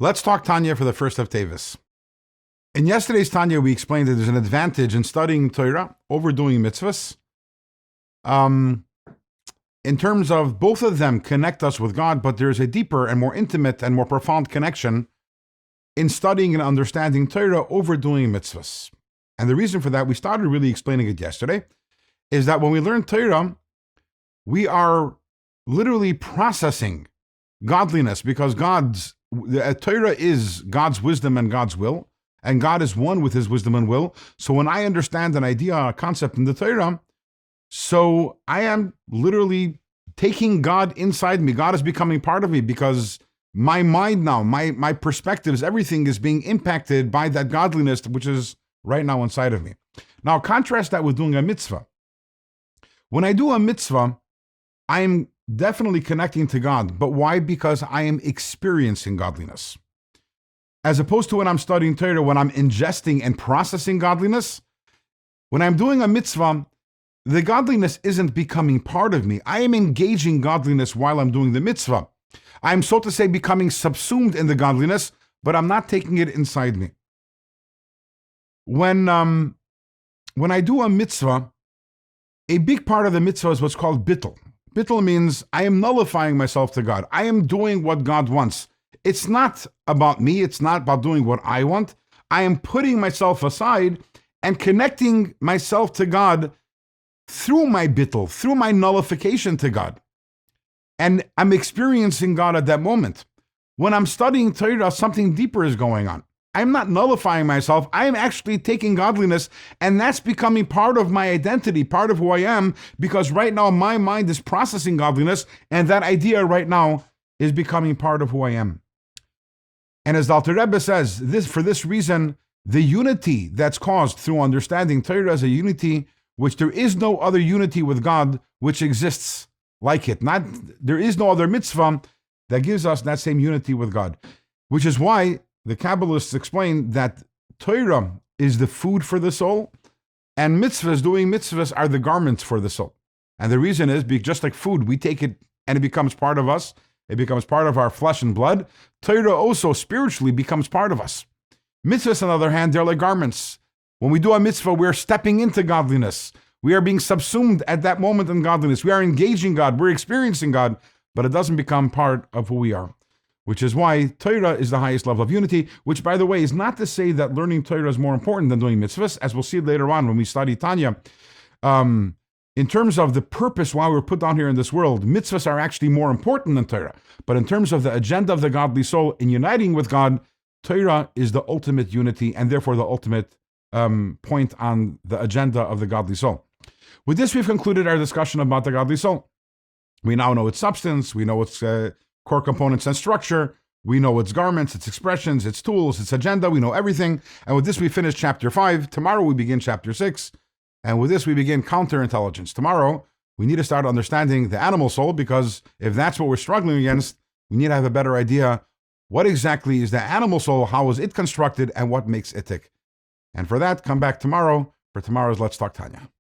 Let's talk Tanya for the first of Teves. In yesterday's Tanya, we explained that there's an advantage in studying Torah over doing mitzvahs. In terms of both of them connect us with God, but there's a deeper and more intimate and more profound connection in studying and understanding Torah over doing mitzvahs. And the reason for that, we started really explaining it yesterday, is that when we learn Torah, we are literally processing godliness, because Torah is God's wisdom and God's will, and God is one with his wisdom and will. So when I understand an idea, a concept in the Torah, so I am literally taking God inside me. God is becoming part of me, because my mind now, my perspectives, everything is being impacted by that godliness, which is right now inside of me. Now contrast that with doing a mitzvah. When I do a mitzvah, I'm definitely connecting to God. But why? Because I am experiencing godliness. As opposed to when I'm studying Torah, when I'm ingesting and processing godliness, when I'm doing a mitzvah, the godliness isn't becoming part of me. I am engaging godliness while I'm doing the mitzvah. I'm, so to say, becoming subsumed in the godliness, but I'm not taking it inside me. When I do a mitzvah, a big part of the mitzvah is what's called bittul. Bittul means I am nullifying myself to God. I am doing what God wants. It's not about me. It's not about doing what I want. I am putting myself aside and connecting myself to God through my bittul, through my nullification to God. And I'm experiencing God at that moment. When I'm studying Torah, something deeper is going on. I'm not nullifying myself. I am actually taking godliness, and that's becoming part of my identity, part of who I am, because right now my mind is processing godliness, and that idea right now is becoming part of who I am. And as the Alter Rebbe says, for this reason, the unity that's caused through understanding Torah is a unity which there is no other unity with God which exists like it. There is no other mitzvah that gives us that same unity with God, which is why the Kabbalists explain that Torah is the food for the soul, and mitzvahs, doing mitzvahs, are the garments for the soul. And the reason is, just like food, we take it and it becomes part of us. It becomes part of our flesh and blood. Torah also spiritually becomes part of us. Mitzvahs, on the other hand, they're like garments. When we do a mitzvah, we're stepping into godliness. We are being subsumed at that moment in godliness. We are engaging God. We're experiencing God, but it doesn't become part of who we are. Which is why Torah is the highest level of unity, which, by the way, is not to say that learning Torah is more important than doing mitzvahs, as we'll see later on when we study Tanya. In terms of the purpose why we're put down here in this world, mitzvahs are actually more important than Torah. But in terms of the agenda of the godly soul in uniting with God, Torah is the ultimate unity, and therefore the ultimate point on the agenda of the godly soul. With this, we've concluded our discussion about the godly soul. We now know its substance, we know its core components and structure, we know its garments, its expressions, its tools, its agenda, we know everything. And with this, we finish chapter 5. Tomorrow we begin chapter 6. And with this, we begin counterintelligence. Tomorrow, we need to start understanding the animal soul, because if that's what we're struggling against, we need to have a better idea what exactly is the animal soul, how is it constructed, and what makes it tick. And for that, come back tomorrow for tomorrow's Let's Talk Tanya.